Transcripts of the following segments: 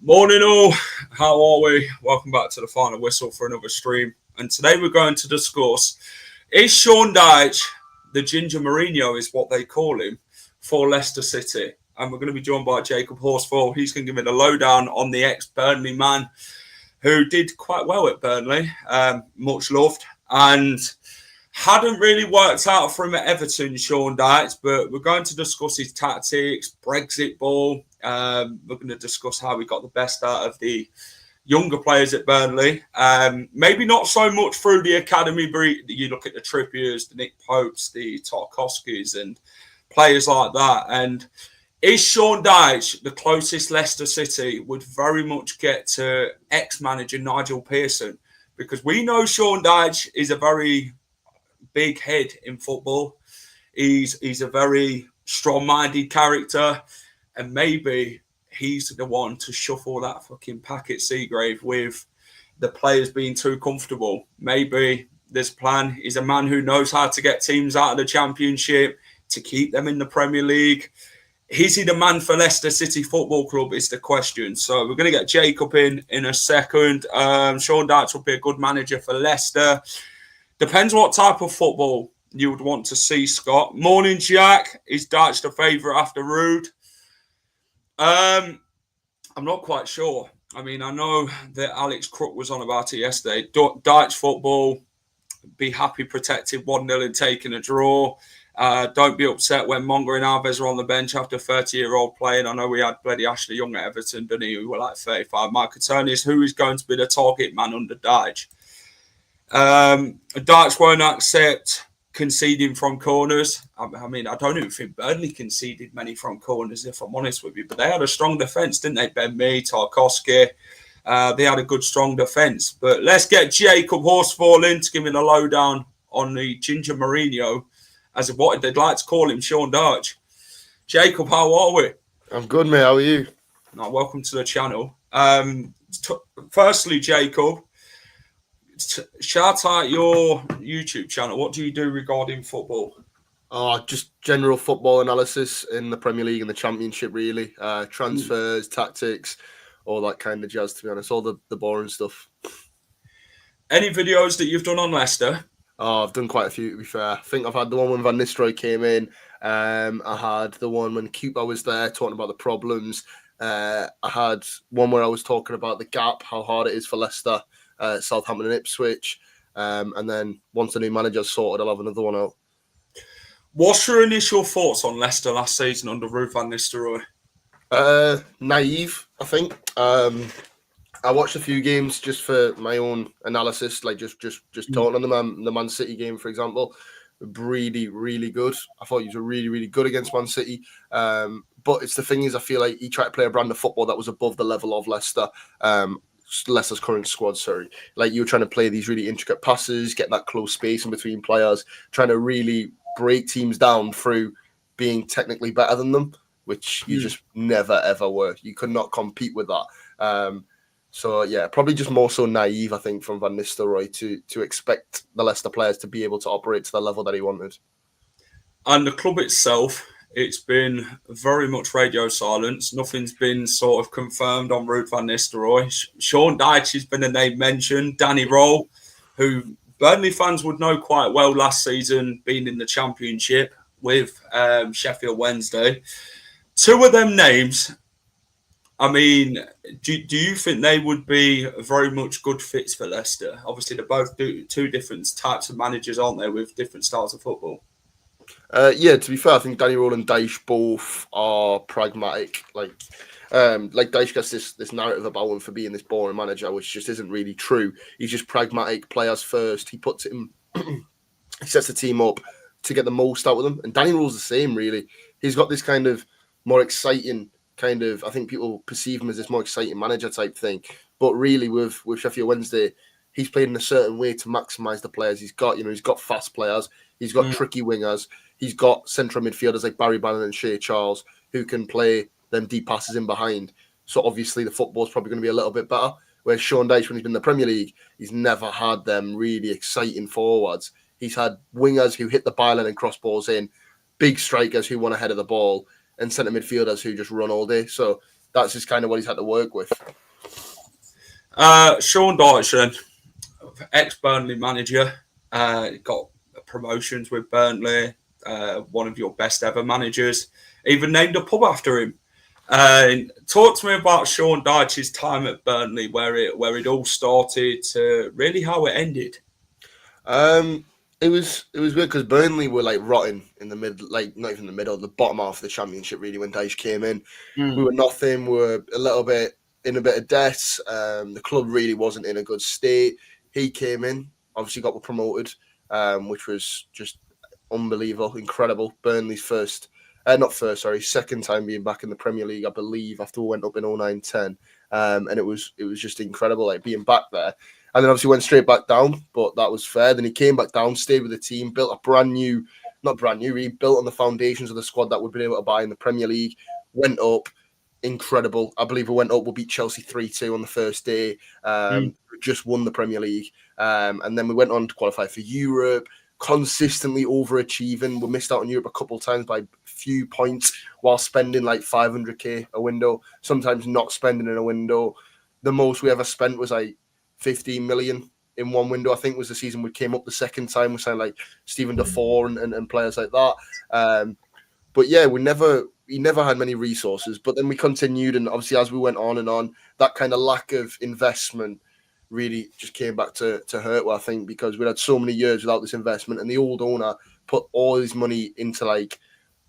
Morning all, how are we? Welcome back to the Final Whistle for another stream. And today we're going to discuss, is Sean Dyche, the Ginger Mourinho is what they call him, for Leicester City? And we're going to be joined by Jacob Horsfall. He's going to give me the lowdown on the ex-Burnley man who did quite well at Burnley, much loved, and hadn't really worked out for him at Everton, Sean Dyche, but we're going to discuss his tactics, Brexit ball. We're going to discuss how we got the best out of the younger players at Burnley. Maybe not so much through the academy, but you look at the Trippiers, the Nick Popes, the Tarkowskis and players like that. And is Sean Dyche the closest Leicester City would very much get to ex-manager Nigel Pearson? Because we know Sean Dyche is a very big head in football. He's a very strong-minded character. And maybe he's the one to shuffle that fucking pack at Seagrave with the players being too comfortable. Maybe this plan is a man who knows how to get teams out of the Championship, to keep them in the Premier League. Is he the man for Leicester City Football Club is the question. So we're going to get Jacob in a second. Sean Dyche will be a good manager for Leicester. Depends what type of football you would want to see, Scott. Morning, Jack. Is Dyche the favourite after Ruud? I'm not quite sure. I mean, I know that Alex Crook was on about it yesterday. Dyche football, be happy protected 1-0 and taking a draw. Don't be upset when Monger and Alves are on the bench after 30-year-old playing. I know we had bloody Ashley Young at Everton, didn't he? We were like 35. My concern is who is going to be the target man under Dyche. Dyche won't accept conceding from corners. I mean, I don't even think Burnley conceded many from corners, if I'm honest with you. But they had a strong defence, didn't they? Ben Mee, Tarkowski. They had a good, strong defence. But let's get Jacob Horsfall in to give me the lowdown on the Ginger Mourinho, as what they'd like to call him, Sean Dyche. Jacob, how are we? I'm good, mate. How are you? Welcome to the channel. Firstly, Jacob, shout out your YouTube channel. What do you do regarding football? Just general football analysis in the Premier League and the Championship, really. Transfers, tactics, all that kind of jazz, to be honest. All the boring stuff. Any videos that you've done on Leicester? I've done quite a few, to be fair. I think I've had the one when Van Nistelrooy came in. I had the one when Cooper was there talking about the problems. I had one where I was talking about the gap, how hard it is for Leicester, Southampton and Ipswich. And then once the new manager's sorted, I'll have another one out. What's your initial thoughts on Leicester last season under Ruud van Nistelrooy? Naive, I think. I watched a few games just for my own analysis, like just talking on the Man City game, for example. Really, really good. I thought he was really, really good against Man City. But it's the thing is, I feel like he tried to play a brand of football that was above the level of Leicester. Leicester's current squad, like you were trying to play these really intricate passes, get that close space in between players, trying to really break teams down through being technically better than them, which you just never ever were. You could not compete with that. So yeah, probably just more so naive, I think, from Van Nistelrooy to expect the Leicester players to be able to operate to the level that he wanted. And the club itself, it's been very much radio silence. Nothing's been sort of confirmed on Ruud van Nistelrooy. Sean Dyche has been a name mentioned. Danny Roll, who Burnley fans would know quite well last season, being in the Championship with Sheffield Wednesday. Two of them names, I mean, do you think they would be very much good fits for Leicester? Obviously, they're both two different types of managers, aren't they, with different styles of football? Yeah, to be fair, I think Danny Roll and Dyche both are pragmatic. Like Dyche gets this narrative about him for being this boring manager, which just isn't really true. He's just pragmatic, players first. He puts it in, he sets the team up to get the most out of them. And Danny Rose the same, really. He's got this kind of more exciting kind of, I think people perceive him as this more exciting manager type thing. But really with Sheffield Wednesday, he's played in a certain way to maximise the players he's got. He's got fast players, he's got tricky wingers, he's got central midfielders like Barry Bannon and Shea Charles who can play them deep passes in behind. So obviously the football's probably going to be a little bit better. Whereas Sean Dyche, when he's been in the Premier League, he's never had them really exciting forwards. He's had wingers who hit the byline and cross balls in, big strikers who want ahead of the ball, and centre midfielders who just run all day. So that's just kind of what he's had to work with. Sean Dyche, then, ex-Burnley manager, got promotions with Burnley, one of your best ever managers, even named a pub after him. Talk to me about Sean Dyche's time at Burnley, where it all started to really how it ended. It was weird because Burnley were like rotting in the mid, like not even the middle, the bottom half of the Championship really when Dyche came in. We were nothing. We were a little bit in a bit of debt. The club really wasn't in a good state. He came in, obviously got promoted, which was just unbelievable, incredible. Burnley's second time being back in the Premier League, I believe, after we went up in 09-10. And it was just incredible, like being back there. And then obviously went straight back down, but that was fair. Then he came back down, stayed with the team, built a really built on the foundations of the squad that we've been able to buy in the Premier League, went up, incredible. I believe we went up, we beat Chelsea 3-2 on the first day, just won the Premier League. And then we went on to qualify for Europe, consistently overachieving. We missed out on Europe a couple of times by a few points while spending like 500k a window, sometimes not spending in a window. The most we ever spent was like 15 million in one window. I think was the season we came up the second time. We signed like Stephen Defoe and players like that. But yeah, he never had many resources. But then we continued, and obviously as we went on, that kind of lack of investment really just came back to hurt. Well, I think because we had so many years without this investment, and the old owner put all his money into like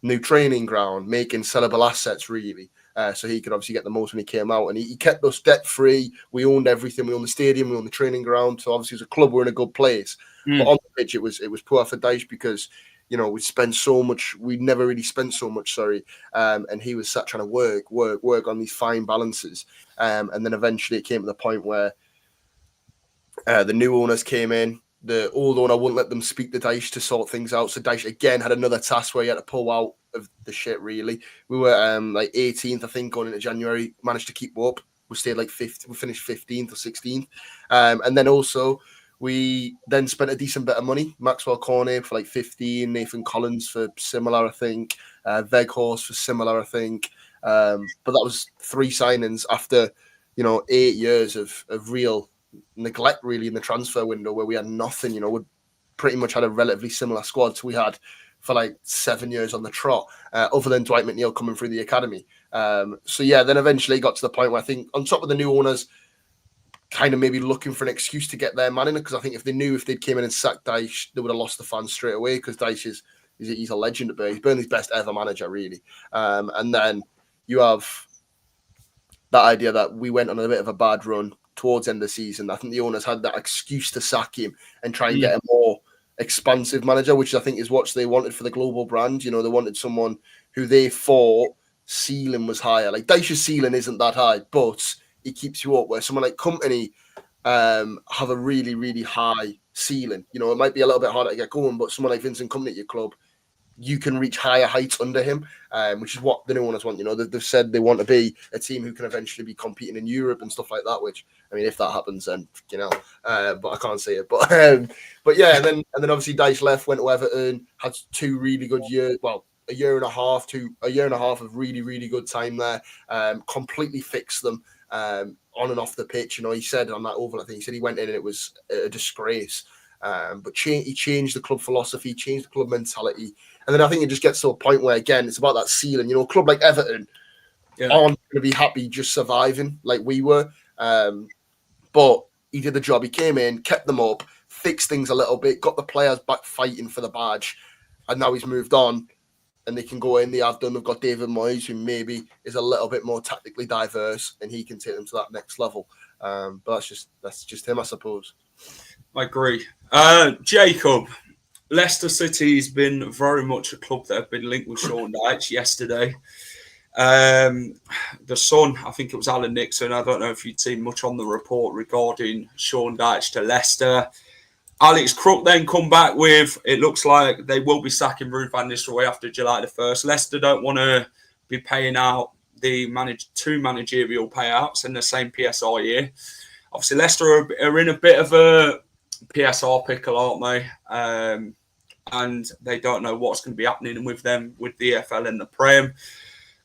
new training ground, making sellable assets really. So he could obviously get the most when he came out, and he kept us debt free. We owned everything. We owned the stadium. We owned the training ground. So obviously, as a club, we're in a good place. But on the pitch, it was poor for Dyche because we spent so much. We never really spent so much. And he was sat trying to work on these fine balances. And then eventually, it came to the point where the new owners came in. The old owner wouldn't let them speak to Dyche to sort things out. So Dyche again had another task where he had to pull out of the shit, really. We were like 18th, I think, going into January. Managed to keep up. We stayed like 5th. We finished 15th or 16th. And then also, we then spent a decent bit of money. Maxwell Cornet for like 15. Nathan Collins for similar, I think. Weghorst for similar, I think. But that was 3 signings after, 8 years of real neglect really in the transfer window where we had nothing. We pretty much had a relatively similar squad to we had for like 7 years on the trot, other than Dwight McNeil coming through the academy. So yeah, then eventually got to the point where I think on top of the new owners kind of maybe looking for an excuse to get their man in, because I think if they'd came in and sacked Dyche, they would have lost the fans straight away, because Dyche he's a legend at Burnley. He's Burnley's best ever manager really. And then you have that idea that we went on a bit of a bad run towards the end of the season. I think the owners had that excuse to sack him and try and get a more expansive manager, which I think is what they wanted for the global brand. They wanted someone who they thought ceiling was higher. Like Dyche's ceiling isn't that high, but he keeps you up, where someone like Company have a really, really high ceiling. It might be a little bit harder to get going, but someone like Vincent Company at your club, you can reach higher heights under him, which is what the new owners want. They've said they want to be a team who can eventually be competing in Europe and stuff like that, which, I mean, if that happens, then, but I can't see it. But yeah, and then obviously Dyche left, went to Everton, had 2 really good years, well, a year and a half of really, really good time there, completely fixed them on and off the pitch. He said on that Oval, I think he said he went in and it was a disgrace. But he changed the club philosophy, changed the club mentality. And then I think it just gets to a point where, again, it's about that ceiling. A club like Everton aren't going to be happy just surviving like we were. But he did the job. He came in, kept them up, fixed things a little bit, got the players back fighting for the badge. And now he's moved on. And they can go in. They've got David Moyes, who maybe is a little bit more tactically diverse, and he can take them to that next level. But that's just him, I suppose. I agree. Jacob, Leicester City's been very much a club that have been linked with Sean Dyche yesterday. The Sun, I think it was Alan Nixon. I don't know if you'd seen much on the report regarding Sean Dyche to Leicester. Alex Crook then come back with, it looks like they will be sacking Ruud van Nistelrooy after July the 1st. Leicester don't want to be paying out the two managerial payouts in the same PSR year. Obviously, Leicester are in a bit of a PSR pickle, aren't they? And they don't know what's going to be happening with them, with the EFL and the Prem.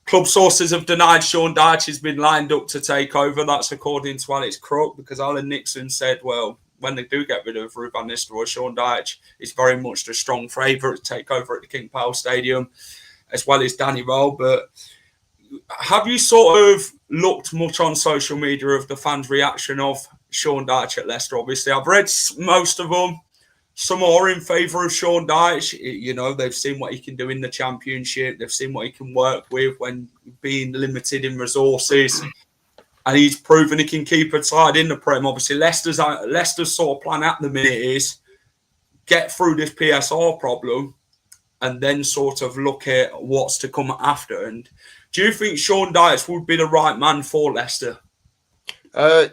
Club sources have denied Sean Dyche has been lined up to take over. That's according to Alex Crook, because Alan Nixon said, well, when they do get rid of Ruud van Nistelrooy, Sean Dyche is very much the strong favourite to take over at the King Power Stadium, as well as Danny Rowe. But have you sort of looked much on social media of the fans' reaction of Sean Dyche at Leicester? Obviously, I've read most of them. Some are in favour of Sean Dyche. You know, they've seen what he can do in the Championship. They've seen what he can work with when being limited in resources. And he's proven he can keep a side in the Prem. Obviously, Leicester's sort of plan at the minute is get through this PSR problem and then sort of look at what's to come after. And do you think Sean Dyche would be the right man for Leicester?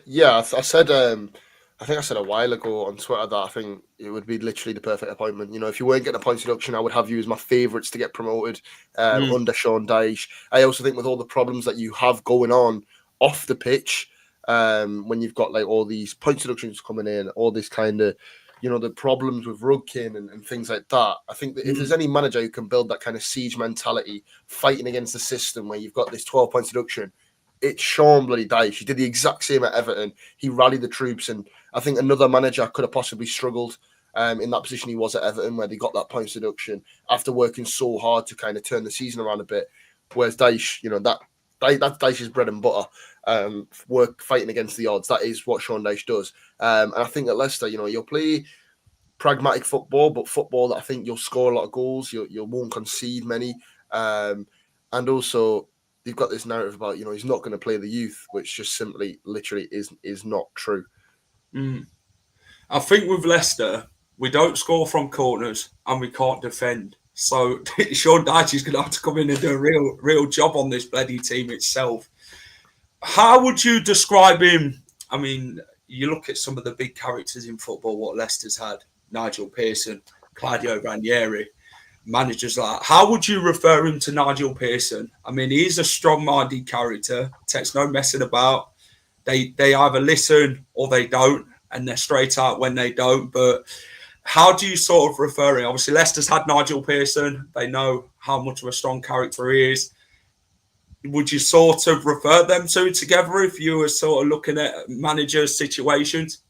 Yeah, I said, I think I said a while ago on Twitter that I think it would be literally the perfect appointment. You know, if you weren't getting a points deduction, I would have you as my favourites to get promoted under Sean Dyche. I also think with all the problems that you have going on off the pitch, when you've got like all these points deductions coming in, all this kind of, you know, the problems with Rudkin and things like that. I think that if there's any manager who can build that kind of siege mentality, fighting against the system where you've got this 12 points deduction, it's Sean bloody Dyche. He did the exact same at Everton. He rallied the troops, and I think another manager could have possibly struggled in that position he was at Everton, where they got that points deduction after working so hard to kind of turn the season around a bit. Whereas Dyche, you know, that's Dyche's bread and butter. Work fighting against the odds. That is what Sean Dyche does. And I think at Leicester, you know, you'll play pragmatic football, but football that I think you'll score a lot of goals. You won't concede many. And also, you've got this narrative about, you know, he's not going to play the youth, which just simply, literally is not true. I think with Leicester, we don't score from corners and we can't defend. So Sean Dyche is going to have to come in and do a real job on this bloody team itself. How would you describe him? I mean, you look at some of the big characters in football, what Leicester's had, Nigel Pearson, Claudio Ranieri, managers like that. How would you refer him to Nigel Pearson? I mean, he's a strong-minded character, takes no messing about. They either listen or they don't, and they're straight out when they don't. But how do you sort of refer him? Obviously, Leicester's had Nigel Pearson. They know how much of a strong character he is. Would you sort of refer them two together if you were sort of looking at managers' situations?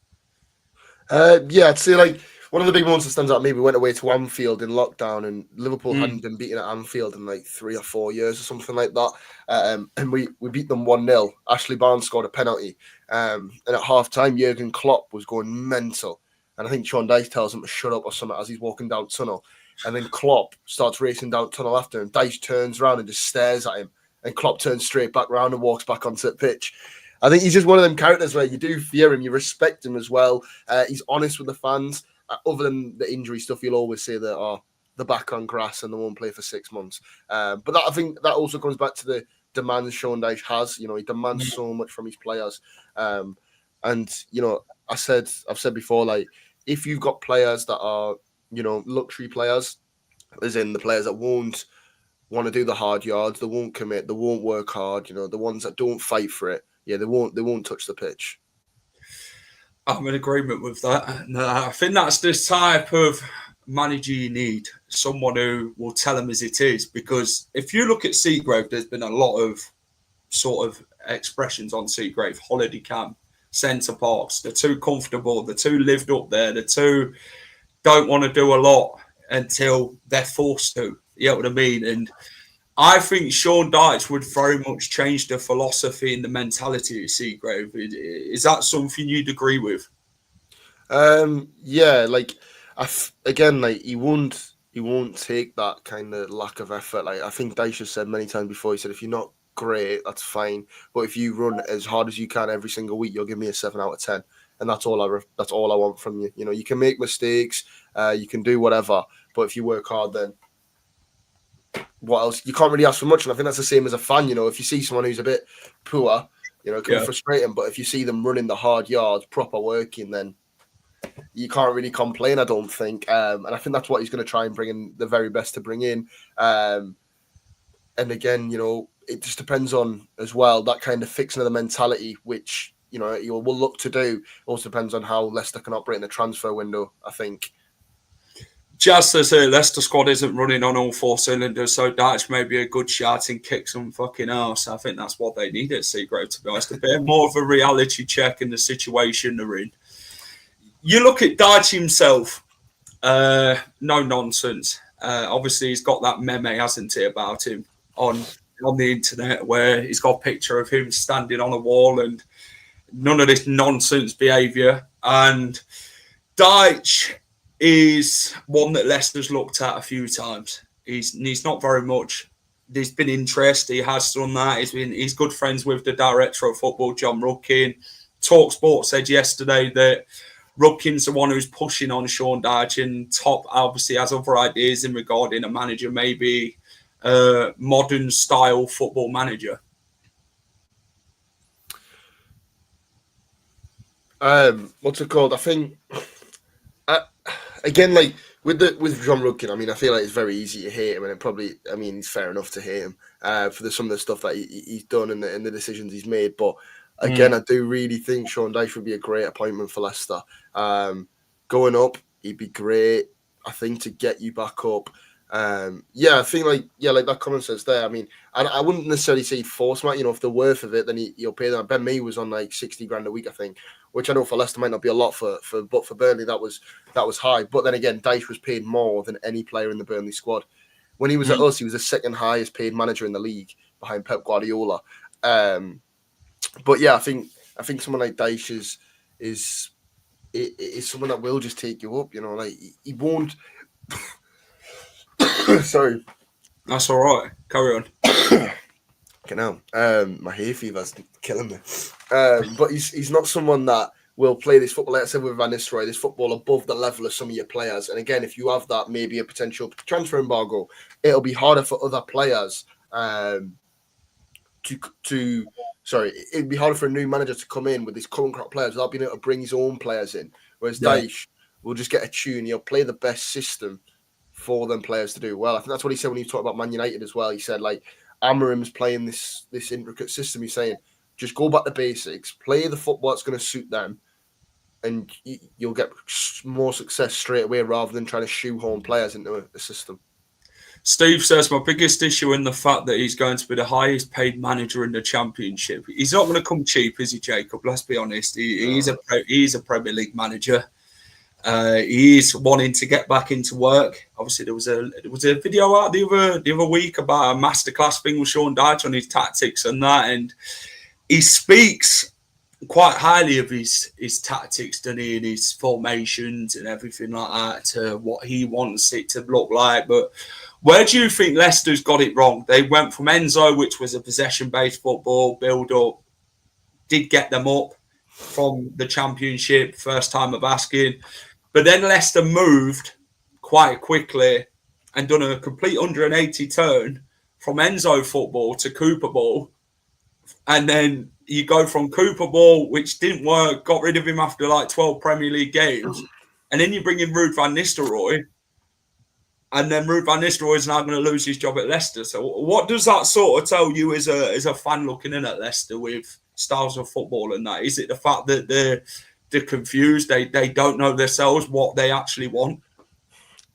Yeah, I'd say like one of the big ones that stands out to me, we went away to Anfield in lockdown, and Liverpool hadn't been beaten at Anfield in like 3 or 4 years or something like that. And we beat them 1-0. Ashley Barnes scored a penalty. And at half time, Jurgen Klopp was going mental. And I think Sean Dyche tells him to shut up or something as he's walking down tunnel. And then Klopp starts racing down tunnel after him. Dyche turns around and just stares at him. And Klopp turns straight back round and walks back onto the pitch. I think he's just one of them characters where you do fear him, you respect him as well. He's honest with the fans. Other than the injury stuff, you'll always say that they're back on grass and they won't play for 6 months. But I think that also comes back to the demands Sean Dyche has. You know, he demands so much from his players. And, you know, I've said before, like, if you've got players that are, you know, luxury players, as in the players that won't want to do the hard yards, they won't commit, they won't work hard, you know, the ones that don't fight for it, yeah, they won't touch the pitch. I'm in agreement with that. No, I think that's the type of manager you need, someone who will tell them as it is. Because if you look at Seagrave, there's been a lot of sort of expressions on Seagrave, holiday camp, centre parks. They're too comfortable. They're too lived up there. They're too don't want to do a lot until they're forced to. You know what I mean? And I think Sean Dyche would very much change the philosophy and the mentality of Seagrave. Is that something you'd agree with? Yeah, like again, like he won't take that kind of lack of effort. Like I think Dyche has said many times before, he said, if you're not great, that's fine. But if you run as hard as you can every single week, you'll give me a 7 out of 10. and that's all I want from you. You know, you can make mistakes, you can do whatever, but if you work hard, then what else? You can't really ask for much. And I think that's the same as a fan. You know, if you see someone who's a bit poor, you know, it can be frustrating. But if you see them running the hard yards, proper working, then you can't really complain, I don't think. And I think that's what he's going to try and bring in, the very best to bring in. And again, you know, it just depends on, as well, that kind of fixing of the mentality, which, you know, he will look to do. Also depends on how Leicester can operate in the transfer window, I think. Just as a Leicester squad isn't running on all four cylinders, so Dyche may be a good shot and kick some fucking ass. I think that's what they need at Seagrave, to be honest. A bit more of a reality check in the situation they're in. You look at Dyche himself, no nonsense. Obviously, he's got that meme, hasn't he, about him on the internet, where he's got a picture of him standing on a wall and none of this nonsense behaviour. And Dyche is one that Leicester's looked at a few times. He's not very much. There's been interest. He has done that. He's good friends with the director of football, John Rudkin. TalkSport said yesterday that Rudkin's the one who's pushing on Sean Dyche, and Top obviously has other ideas in regarding a manager, maybe a modern style football manager. What's it called? I think again, like with John Rudkin, I mean, I feel like it's very easy to hate him, and it's fair enough to hate him for some of the stuff that he's done and the decisions he's made. But again, I do really think Sean Dyche would be a great appointment for Leicester. Going up, he'd be great, I think, to get you back up. I think like that comment says there. I mean, I wouldn't necessarily say force him. You know, if they're worth of it, then he'll pay them. Ben Mee was on like 60 grand a week, I think, which I know for Leicester might not be a lot but for Burnley that was high. But then again, Dyche was paid more than any player in the Burnley squad. When he was at us, he was the second highest paid manager in the league behind Pep Guardiola. But yeah, I think someone like Dyche is someone that will just take you up. You know, like he won't. Sorry, that's all right. Carry on. Okay, now my hay fever's killing me. But he's not someone that will play this football, like I said with Van Nistelrooy, this football above the level of some of your players. And again, if you have that, maybe a potential transfer embargo, it'll be harder for other players it'd be harder for a new manager to come in with his current crop players without being able to bring his own players in. Whereas Dyche will just get a tune. He'll play the best system for them players to do well. I think that's what he said when he talked about Man United as well. He said, like, Amarim's playing this intricate system. He's saying, just go back to basics, play the football that's going to suit them, and you'll get more success straight away rather than trying to shoehorn players into a system. Steve says, my biggest issue in the fact that he's going to be the highest paid manager in the Championship. He's not going to come cheap, is he, Jacob? Let's be honest. He's a Premier League manager. He's wanting to get back into work. Obviously, there was a video out the other week about a masterclass thing with Sean Dyche on his tactics and that, and he speaks quite highly of his tactics, doesn't he, and his formations and everything like that, to what he wants it to look like. But where do you think Leicester's got it wrong? They went from Enzo, which was a possession-based football build-up, did get them up from the Championship, first time of asking. But then Leicester moved quite quickly and done a complete 180 turn from Enzo football to Cooper ball. And then you go from Cooper ball, which didn't work, got rid of him after like 12 Premier League games. And then you bring in Ruud van Nistelrooy. And then Ruud van Nistelrooy is now going to lose his job at Leicester. So what does that sort of tell you as a fan looking in at Leicester with styles of football and that? Is it the fact that they're confused, they don't know themselves what they actually want?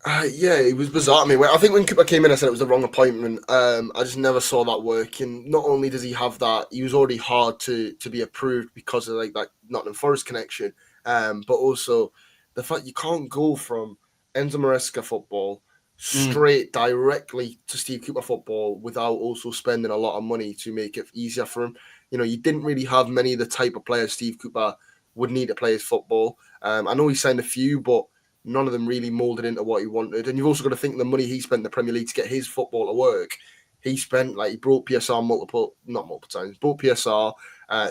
It was bizarre. I mean, I think when Cooper came in, I said it was the wrong appointment. I just never saw that working. Not only does he have that, he was already hard to be approved because of like that Nottingham Forest connection, but also the fact you can't go from Enzo Maresca football straight directly to Steve Cooper football without also spending a lot of money to make it easier for him. You know, you didn't really have many of the type of players Steve Cooper would need to play his football. I know he signed a few, but none of them really moulded into what he wanted. And you've also got to think the money he spent in the Premier League to get his football to work. He spent, he brought PSR not multiple times, brought PSR,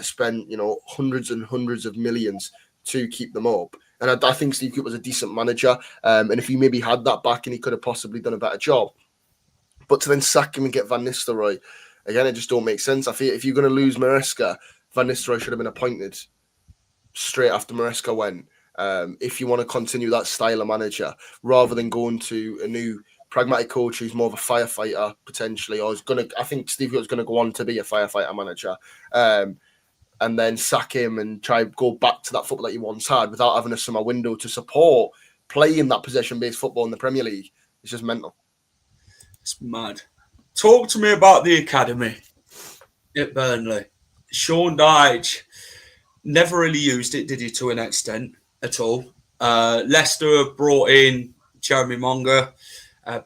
spent, hundreds and hundreds of millions to keep them up. And I think Steve Cooper was a decent manager. And if he maybe had that back, and he could have possibly done a better job. But to then sack him and get Van Nistelrooy, again, it just don't make sense. I feel if you're going to lose Maresca, Van Nistelrooy should have been appointed straight after Maresca went. If you want to continue that style of manager, rather than going to a new pragmatic coach who's more of a firefighter potentially, or is going to, I think Steve Cooper's going to go on to be a firefighter manager, and then sack him and try to go back to that football that he once had without having a summer window to support playing that possession-based football in the Premier League. It's just mental. It's mad. Talk to me about the academy at Burnley. Sean Dyche never really used it, did he, to an extent at all? Leicester have brought in Jeremy Monga,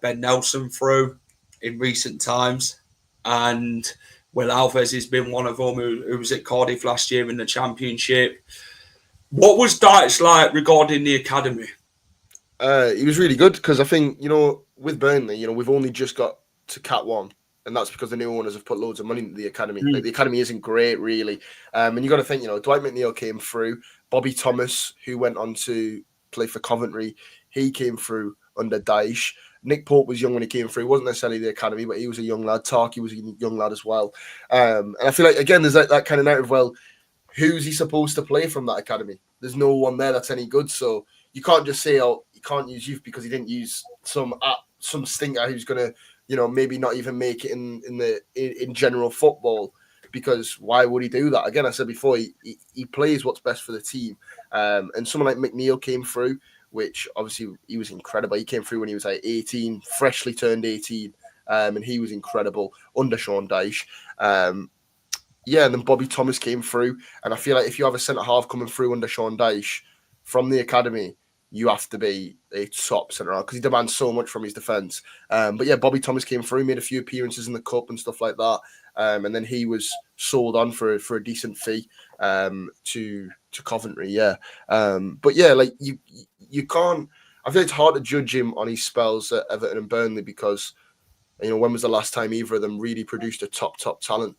Ben Nelson through in recent times, and Will Alves has been one of them who was at Cardiff last year in the Championship. What was Dyche like regarding the academy? He was really good because I think, with Burnley, we've only just got to Cat 1, and that's because the new owners have put loads of money into the academy. Like, the academy isn't great, really. And you got to think, Dwight McNeil came through. Bobby Thomas, who went on to play for Coventry, he came through under Dyche. Nick Pope was young when he came through. He wasn't necessarily the academy, but he was a young lad. Tarky was a young lad as well. And I feel like, again, there's that kind of narrative, well, who's he supposed to play from that academy? There's no one there that's any good. So you can't just say, oh, you can't use youth because he didn't use some stinker who's going to, maybe not even make it in general football, because why would he do that? Again, I said before, he plays what's best for the team. And someone like McNeil came through, which obviously he was incredible. He came through when he was like 18, freshly turned 18, and he was incredible under Sean Dyche. And then Bobby Thomas came through, and I feel like if you have a centre-half coming through under Sean Dyche from the academy, you have to be a top centre-half because he demands so much from his defence. But yeah, Bobby Thomas came through, made a few appearances in the Cup and stuff like that, and then he was sold on for a decent fee to Coventry, yeah. But yeah, like you can't. I feel it's hard to judge him on his spells at Everton and Burnley because when was the last time either of them really produced a top talent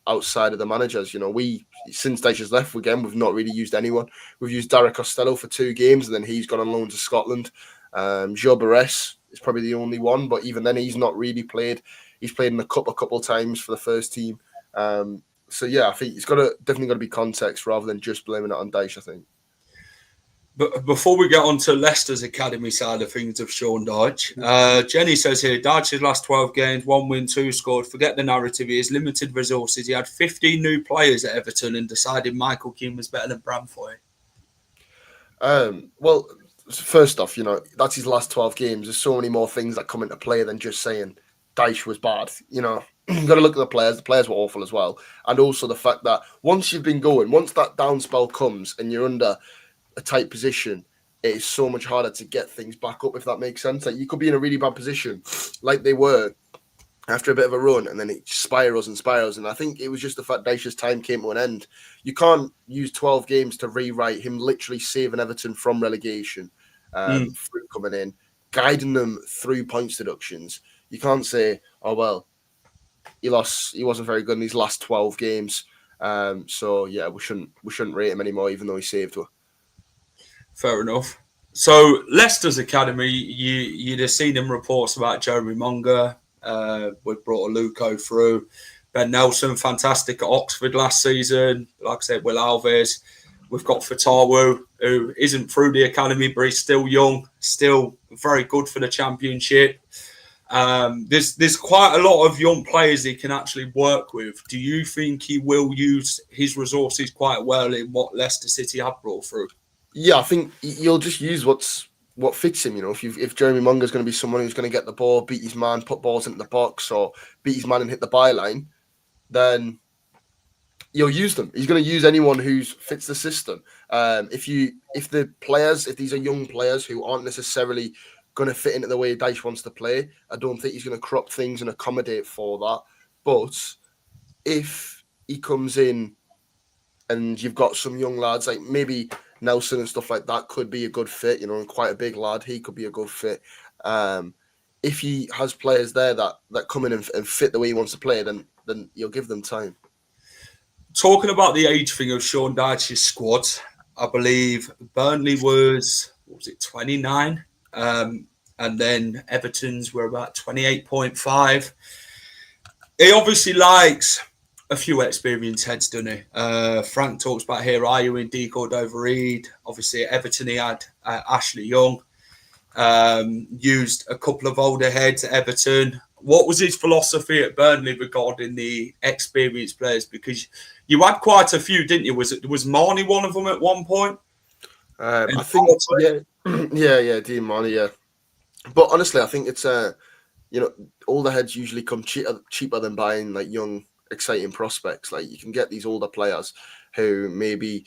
outside of the managers? We since Dyche has left again, we've not really used anyone. We've used Darren Costello for 2 games, and then he's gone on loan to Scotland. Joe Barres is probably the only one, but even then he's not really played. He's played in the Cup a couple of times for the first team. So yeah, I think it's definitely got to be context rather than just blaming it on Dyche, I think. But before we get on to Leicester's academy side of things of Sean Dyche, Jenny says here, Dyche's last 12 games, 1 win, 2 scored. Forget the narrative. He has limited resources. He had 15 new players at Everton and decided Michael Keane was better than Bramfoy. Well, first off, that's his last 12 games. There's so many more things that come into play than just saying Dyche was bad. You've got to look at the players. The players were awful as well. And also the fact that once you've been going, once that down spell comes and you're under a tight position, it is so much harder to get things back up, if that makes sense. Like, you could be in a really bad position like they were after a bit of a run, and then it spirals. And I think it was just the fact Dyche's time came to an end. You can't use 12 games to rewrite him literally saving Everton from relegation, through coming in, guiding them through points deductions. You can't say, oh, well, he wasn't very good in his last 12 games. So yeah, we shouldn't rate him anymore, even though he saved her. Fair enough. So Leicester's academy, you'd have seen them reports about Jeremy Monga. We brought a Luco through. Ben Nelson, fantastic at Oxford last season. Like I said, Will Alves. We've got Fatawu, who isn't through the academy, but he's still young, still very good for the Championship. There's quite a lot of young players he can actually work with. Do you think he will use his resources quite well in what Leicester City have brought through? Yeah, I think you'll just use what fits him. If Jeremy Munger's going to be someone who's going to get the ball, beat his man, put balls into the box, or beat his man and hit the byline, then you'll use them. He's going to use anyone who fits the system. If these are young players who aren't necessarily going to fit into the way Dyche wants to play, I don't think he's going to crop things and accommodate for that. But if he comes in and you've got some young lads, like maybe Nelson and stuff like that could be a good fit, and quite a big lad, he could be a good fit. If he has players there that come in and fit the way he wants to play, then you'll give them time. Talking about the age thing of Sean Dyche's squad, I believe Burnley was 29? And then Everton's were about 28.5. He obviously likes a few experienced heads, doesn't he? Frank talks about here, are you in D Cordova-Reid? Obviously, at Everton, he had Ashley Young. Used a couple of older heads at Everton. What was his philosophy at Burnley regarding the experienced players? Because you had quite a few, didn't you? Was Marnie one of them at one point? I think, yeah, Dean Marnie, yeah. But honestly, I think it's older heads usually come cheaper than buying like young, exciting prospects. Like you can get these older players who maybe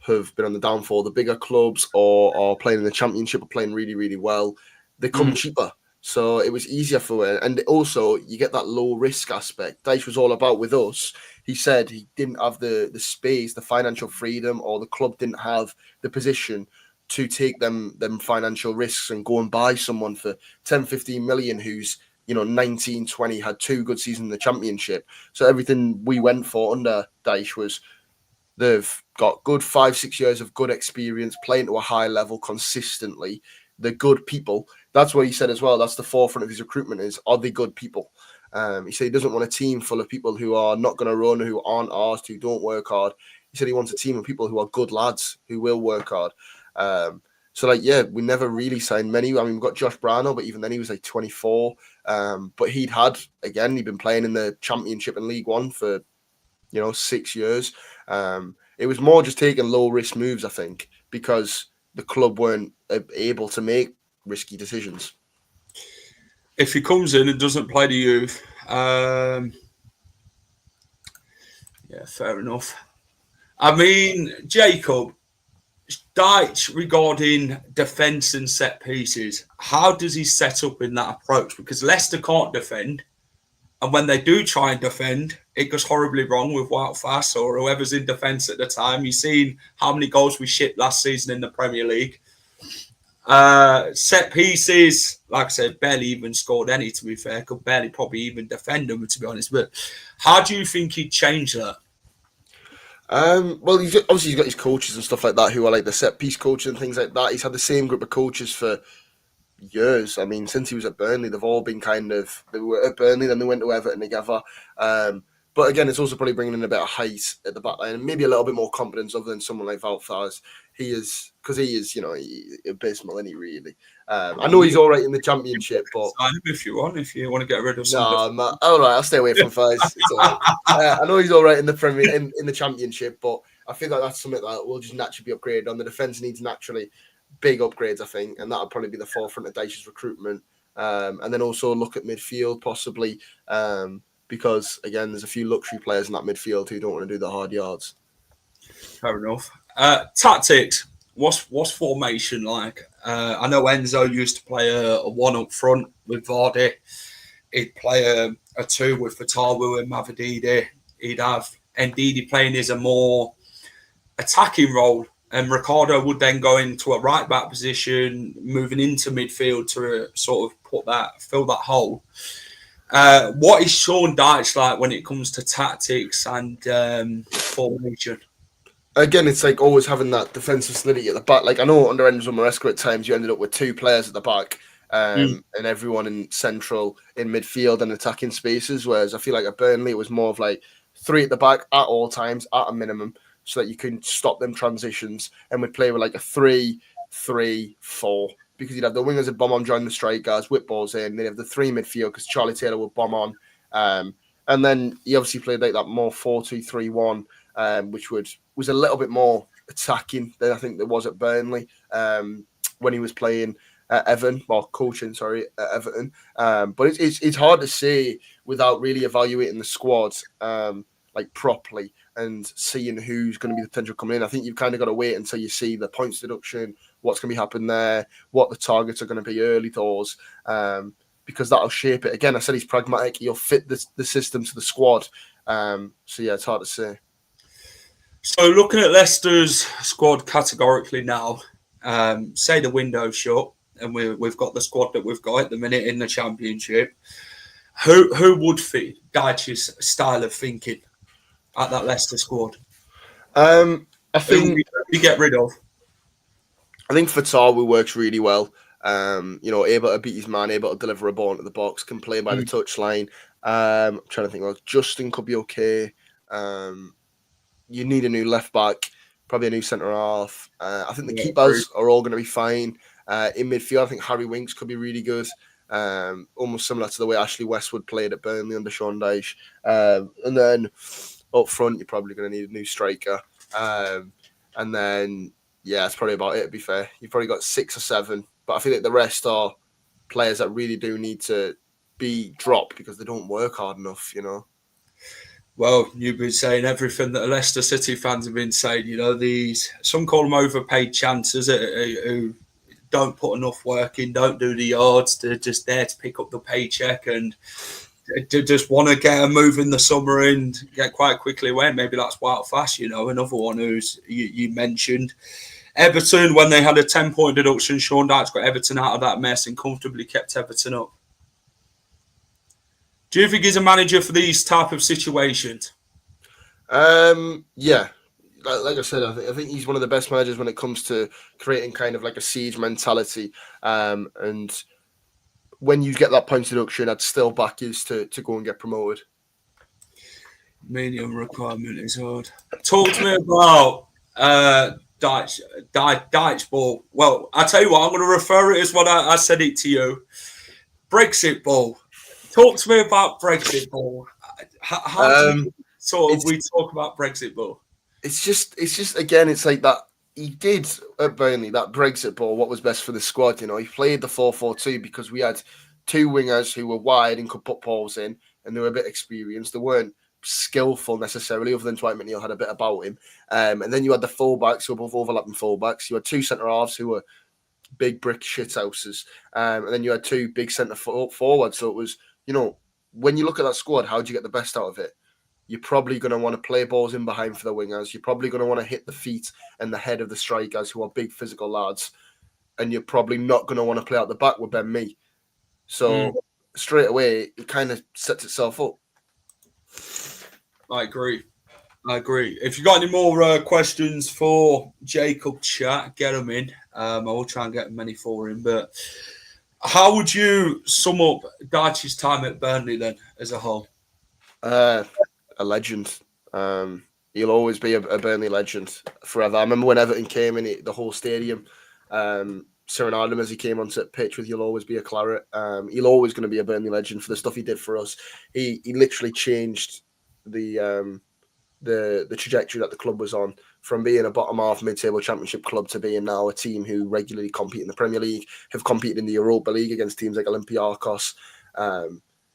have been on the downfall of the bigger clubs or playing in the championship or playing really, really well. They come cheaper. So it was easier for it. And also you get that low risk aspect. Dyche was all about with us. He said he didn't have the space, the financial freedom, or the club didn't have the position to take them financial risks and go and buy someone for 10, 15 million who's 19, 20, had 2 good seasons in the championship. So everything we went for under Dyche was they've got good 5-6 years of good experience, playing to a high level consistently. They're good people. That's what he said as well. That's the forefront of his recruitment is, are they good people? He said he doesn't want a team full of people who are not going to run, who aren't arsed, who don't work hard. He said he wants a team of people who are good lads, who will work hard. We never really signed many. I mean, we've got Josh Brano, but even then he was like 24. But he'd been playing in the Championship and League One for, 6 years. It was more just taking low risk moves, I think, because the club weren't able to make risky decisions. If he comes in and doesn't play the youth, fair enough. I mean, Jacob, Dyche regarding defence and set pieces, how does he set up in that approach? Because Leicester can't defend. And when they do try and defend, it goes horribly wrong with Wout Faes or whoever's in defence at the time. You've seen how many goals we shipped last season in the Premier League. Set pieces, like I said, barely even scored any, to be fair. Could barely probably even defend them, to be honest. But how do you think he'd change that? Well, he's got his coaches and stuff like that who are like the set piece coaches and things like that. He's had the same group of coaches for years. I mean, since he was at Burnley, they've all been they were at Burnley, then they went to Everton together. But again, it's also probably bringing in a bit of height at the back line and maybe a little bit more confidence other than someone like Wout Faes. He is abysmal, isn't he, really? I know he's all right in the Championship, but... If you want to get rid of something. No, all right, I'll stay away from Faes. It's all right. I know he's all right in the Premier in the Championship, but I feel like that's something that will just naturally be upgraded on. The defence needs naturally big upgrades, I think, and that'll probably be the forefront of Dyche's recruitment. And then also look at midfield, possibly, because, again, there's a few luxury players in that midfield who don't want to do the hard yards. Fair enough. Tactics. What's formation like? I know Enzo used to play a 1 up front with Vardy. He'd play a 2 with Fatawu and Mavididi. He'd have Ndidi playing as a more attacking role, and Ricardo would then go into a right back position, moving into midfield to sort of fill that hole. What is Sean Dyche like when it comes to tactics and formation? Again, it's like always having that defensive solidity at the back. Like I know under Enzo Maresca at times you ended up with 2 players at the back and everyone in central, in midfield and attacking spaces. Whereas I feel like at Burnley it was more of like 3 at the back at all times at a minimum, so that you can stop them transitions, and we'd play with like a 3-3-4 because you'd have the wingers that bomb on join the strikers, whip balls in. They'd have the 3 midfield because Charlie Taylor would bomb on, and then he obviously played like that more 4-2-3-1. Which was a little bit more attacking than I think there was at Burnley when he was playing at Everton, or coaching, at Everton. But it's hard to say without really evaluating the squad like properly and seeing who's going to be the potential coming in. I think you've kind of got to wait until you see the points deduction, what's going to be happening there, what the targets are going to be early doors, because that'll shape it. Again, I said he's pragmatic. He'll fit the system to the squad. It's hard to say. So looking at Leicester's squad categorically now, say the window's shut and we've got the squad that we've got at the minute in the Championship, who would fit Dyche's style of thinking at that Leicester squad? I think you get rid of? I think Fatawu works really well. Able to beat his man, able to deliver a ball into the box, can play by the touchline. I'm trying to think. Well, Justin could be okay. You need a new left back, probably a new centre half. I think the keepers are all going to be fine. In midfield, I think Harry Winks could be really good. Almost similar to the way Ashley Westwood played at Burnley under Sean Dyche. And then up front, you're probably going to need a new striker. And then, that's probably about it, to be fair. You've probably got 6 or 7. But I feel like the rest are players that really do need to be dropped because they don't work hard enough, Well, you've been saying everything that the Leicester City fans have been saying. Some call them overpaid chances who don't put enough work in, don't do the yards. They're just there to pick up the paycheck and just want to get a move in the summer and get quite quickly away. Maybe that's Wild Fast, another one who's you mentioned. Everton, when they had a 10-point deduction, Sean Dyche got Everton out of that mess and comfortably kept Everton up. Do you think he's a manager for these type of situations? Yeah. Like I said, I think he's one of the best managers when it comes to creating kind of like a siege mentality. And when you get that point deduction, I'd still back you to go and get promoted. Minimum requirement is hard. Talk to me about Dyche ball. Well, I tell you what, I'm going to refer it as what I said it to you. Brexit ball. Talk to me about Brexit ball. How do we talk about Brexit ball? It's just again, it's like that. He did at Burnley that Brexit ball. What was best for the squad? He played the 4-4-2 because we had 2 wingers who were wide and could put balls in, and they were a bit experienced. They weren't skillful necessarily, other than Dwight McNeil had a bit about him. And then you had the fullbacks who were both overlapping fullbacks. You had 2 centre halves who were big brick shithouses, and then you had 2 big centre forwards. So it was, when you look at that squad, how do you get the best out of it? You're probably going to want to play balls in behind for the wingers. You're probably going to want to hit the feet and the head of the strikers, who are big physical lads. And you're probably not going to want to play out the back with Ben Mee. So straight away, it kind of sets itself up. I agree. If you got any more questions for Jacob chat, get them in. I will try and get many for him. But how would you sum up Dyche's time at Burnley then, as a whole? A legend. He'll always be a Burnley legend forever. I remember when Everton came in, the whole stadium, serenaded him as he came onto the pitch with "You'll always be a claret." He'll always going to be a Burnley legend for the stuff he did for us. He literally changed the trajectory that the club was on, from being a bottom half mid-table championship club to being now a team who regularly compete in the Premier League, have competed in the Europa League against teams like Olympiacos,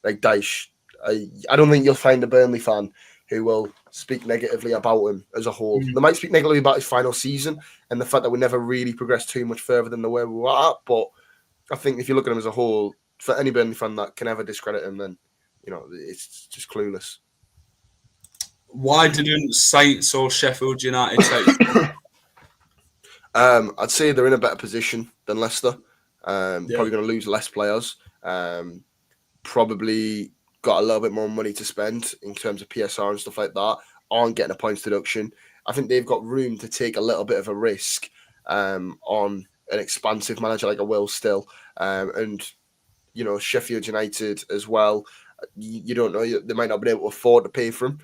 like Dyche. I don't think you'll find a Burnley fan who will speak negatively about him as a whole. They might speak negatively about his final season and the fact that we never really progressed too much further than the way we were at. But I think if you look at him as a whole, for any Burnley fan that can ever discredit him, then it's just clueless. Why didn't Saints or Sheffield United take? I'd say they're in a better position than Leicester. Probably going to lose less players. Probably got a little bit more money to spend in terms of PSR and stuff like that. Aren't getting a points deduction. I think they've got room to take a little bit of a risk on an expansive manager like a Will Still. And Sheffield United as well. You don't know. They might not be able to afford to pay for him.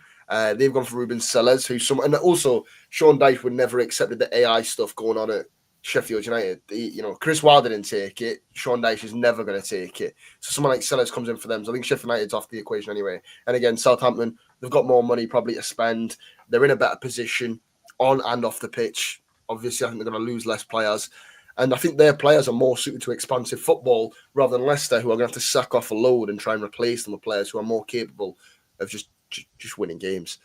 They've gone for Ruben Sellers, and also Sean Dyche would never accepted the AI stuff going on at Sheffield United. Chris Wilder didn't take it. Sean Dyche is never going to take it. So someone like Sellers comes in for them. So I think Sheffield United's off the equation anyway. And again, Southampton, they've got more money probably to spend. They're in a better position on and off the pitch. Obviously, I think they're going to lose less players. And I think their players are more suited to expansive football rather than Leicester, who are going to have to sack off a load and try and replace them with players who are more capable of just winning games.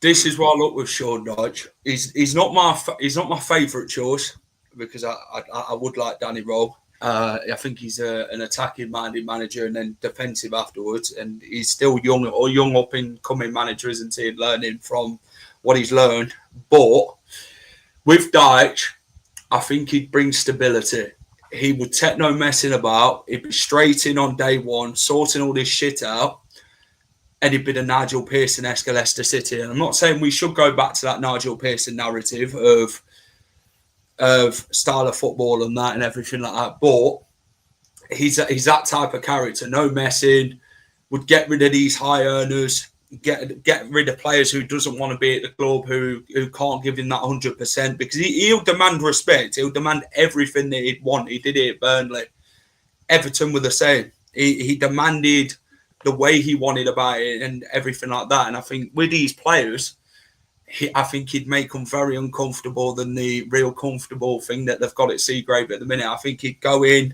This is what I look with Sean Dyche. He's not my favourite choice, because I would like Danny Rowe. I think he's an attacking minded manager and then defensive afterwards, and he's still young up and coming manager, isn't he? Learning from what he's learned. But with Dyche, I think he'd bring stability. He would take no messing about. He'd be straight in on day one, sorting all this shit out. any bit of Nigel Pearson-esque Leicester City. And I'm not saying we should go back to that Nigel Pearson narrative of style of football and that and everything like that, but he's that type of character. No messing, would get rid of these high earners, get rid of players who doesn't want to be at the club, who can't give him that 100%, because he'll demand respect. He'll demand everything that he'd want. He did it at Burnley. Everton were the same. He demanded the way he wanted about it and everything like that. And I think with these players, I think he'd make them very uncomfortable than the real comfortable thing that they've got at Seagrave at the minute. I think he'd go in,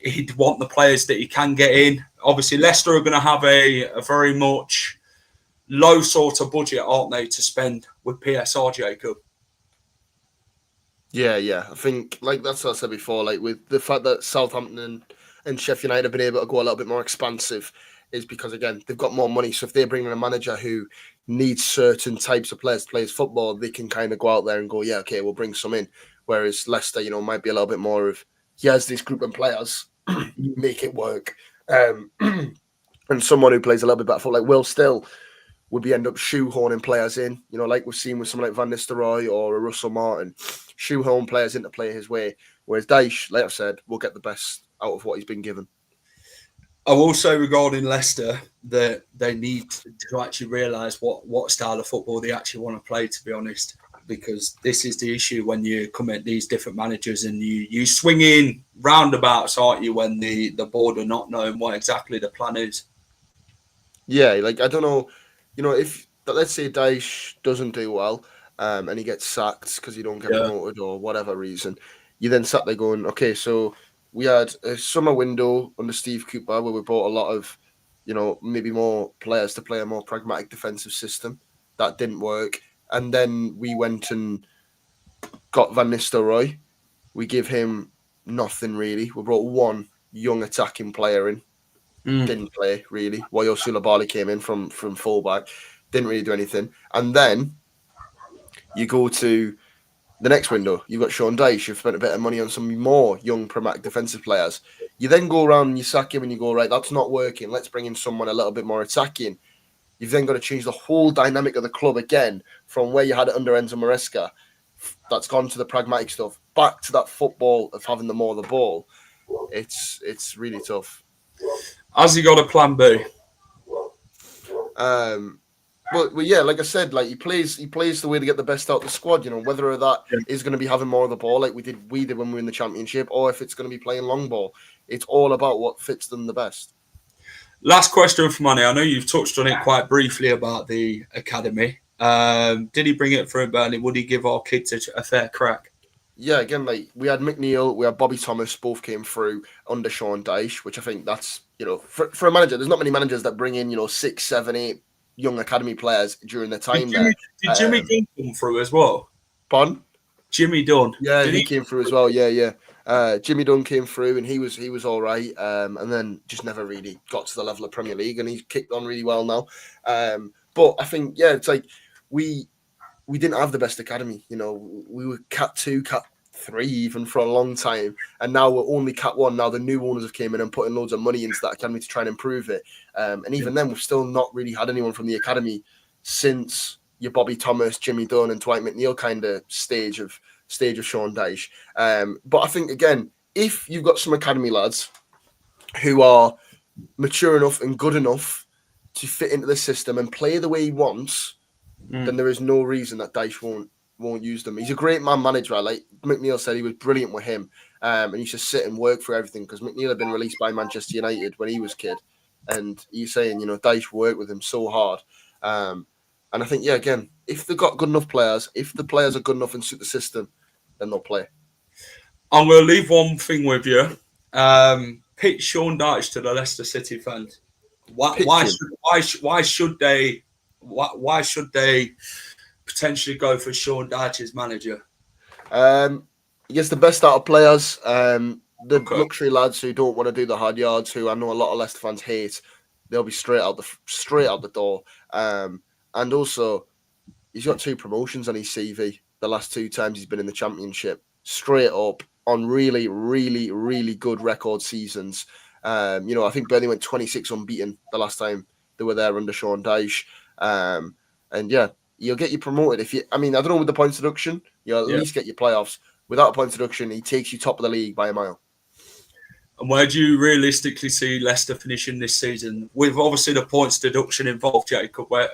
he'd want the players that he can get in. Obviously, Leicester are going to have a very much low sort of budget, aren't they, to spend with PSR, Jacob? Yeah. I think, like that's what I said before, like with the fact that Southampton and Sheffield United have been able to go a little bit more expansive is because, again, they've got more money. So if they're bringing a manager who needs certain types of players to play his football, they can kind of go out there and go, yeah, okay, we'll bring some in. Whereas Leicester, might be a little bit more of, he has this group of players, make it work. And someone who plays a little bit better football, like Will Still, would be end up shoehorning players in, like we've seen with someone like Van Nistelrooy or a Russell Martin, shoehorn players in to play his way. Whereas Dyche, like I've said, will get the best out of what he's been given. I will say regarding Leicester that they need to actually realise what style of football they actually want to play, to be honest, because this is the issue when you come at these different managers and you swing in roundabouts, aren't you, when the board are not knowing what exactly the plan is. Yeah, like, I don't know, if, let's say Dyche doesn't do well and he gets sacked because he don't get promoted or whatever reason, you then sat there going, okay, so we had a summer window under Steve Cooper where we brought a lot of, maybe more players to play a more pragmatic defensive system. That didn't work. And then we went and got Van Nistelrooy. We give him nothing really. We brought one young attacking player in. Didn't play really. Wayo Sulabali came in from fullback. Didn't really do anything. And then you go to the next window. You've got Sean Dyche. You've spent a bit of money on some more young pragmatic defensive players. You then go around and you sack him and you go, right, that's not working. Let's bring in someone a little bit more attacking. You've then got to change the whole dynamic of the club again from where you had it under Enzo Maresca. That's gone to the pragmatic stuff, back to that football of having the more of the ball. It's really tough. Has he got a plan B? But yeah, like I said, like he plays the way to get the best out of the squad. Whether that is going to be having more of the ball, like we did when we were in the Championship, or if it's going to be playing long ball. It's all about what fits them the best. Last question for Manny. I know you've touched on it quite briefly about the academy. Did he bring it through Burnley? Would he give our kids a fair crack? Yeah, again, like we had McNeil, we had Bobby Thomas, both came through under Sean Dyche, which I think that's, for a manager, there's not many managers that bring in, 6, 7, 8 young academy players during their time there. Did Jimmy Dunn come through as well? Pardon? Jimmy Dunn. Yeah, he came through as well. Yeah. Jimmy Dunn came through and he was all right, and then just never really got to the level of Premier League, and he's kicked on really well now. But I think, it's like we didn't have the best academy. We were Cat 2, Cat 3 even for a long time, and now we're only Cat 1. Now the new owners have came in and put in loads of money into that academy to try and improve it. And even then, we've still not really had anyone from the academy since your Bobby Thomas, Jimmy Dunn, and Dwight McNeil kind of stage of Sean Dyche. But I think, again, if you've got some academy lads who are mature enough and good enough to fit into the system and play the way he wants, then there is no reason that Dyche won't use them. He's a great man manager. Like McNeil said, he was brilliant with him, and he should sit and work for everything, because McNeil had been released by Manchester United when he was a kid, and he's saying, Dyche worked with him so hard. And I think, again, if they've got good enough players, if the players are good enough and suit the system, then they'll play. I'm going to leave one thing with you. Pitch Sean Dyche to the Leicester City fans. Why should they potentially go for Sean Dyche as manager? He gets the best out of players. Luxury lads who don't want to do the hard yards, who I know a lot of Leicester fans hate, they'll be straight out the door. And also, he's got 2 promotions on his CV. The last 2 times he's been in the Championship, straight up on really, really, really good record seasons. I think Burnley went 26 unbeaten the last time they were there under Sean Dyche. And yeah, you'll get you promoted. I don't know with the points deduction, you'll at least get your playoffs. Without a points deduction, he takes you top of the league by a mile. And where do you realistically see Leicester finishing this season? With obviously the points deduction involved, Jacob, where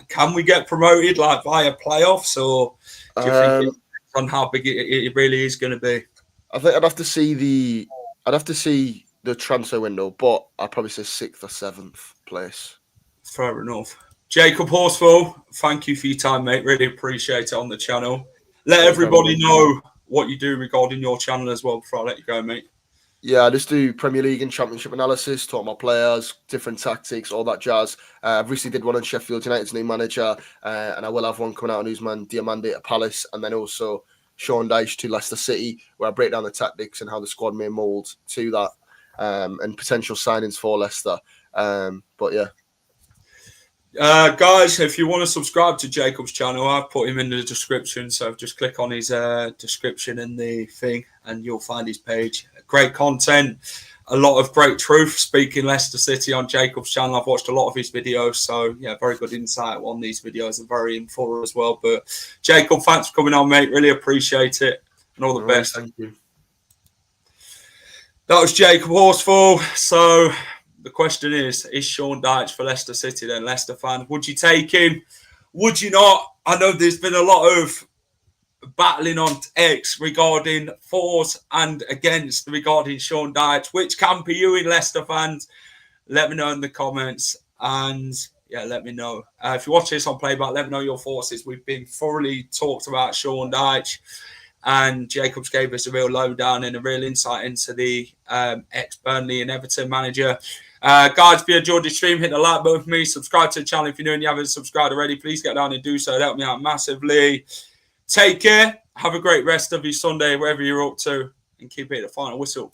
can we get promoted like via playoffs, or do you think on how big it really is going to be? I think I'd have to see the transfer window, but I'd probably say 6th or 7th place. Fair enough. Jacob Horsfall, thank you for your time, mate. Really appreciate it on the channel. Let everybody know what you do regarding your channel as well before I let you go, mate. Yeah, I just do Premier League and Championship analysis, talk about players, different tactics, all that jazz. I've recently did one on Sheffield United's new manager, and I will have one coming out on Usman Diomande at Palace, and then also Sean Dyche to Leicester City, where I break down the tactics and how the squad may mould to that, and potential signings for Leicester. But yeah. Guys, if you want to subscribe to Jacob's channel, I've put him in the description, so just click on his description in the thing and you'll find his page. Great content, a lot of great truth speaking Leicester City on Jacob's channel. I've watched a lot of his videos, so yeah, very good insight on these videos and very informative as well. But Jacob, thanks for coming on, mate. Really appreciate it, and all the best. Thank you. That was Jacob Horsfall. So the question is Sean Dyche for Leicester City then, Leicester fan? Would you take him? Would you not? I know there's been a lot of battling on X regarding force and against regarding Sean Dyche. Which camp are you in, Leicester fans? Let me know in the comments. And yeah, let me know. If you watch this on playback, let me know your forces. We've been thoroughly talked about Sean Dyche. And Jacobs gave us a real lowdown and a real insight into the ex-Burnley and Everton manager. Guys, if you enjoyed the stream, hit the like button for me. Subscribe to the channel if you're new and you haven't subscribed already. Please get down and do so. It'll help me out massively. Take care. Have a great rest of your Sunday, wherever you're up to. And keep it at the final whistle.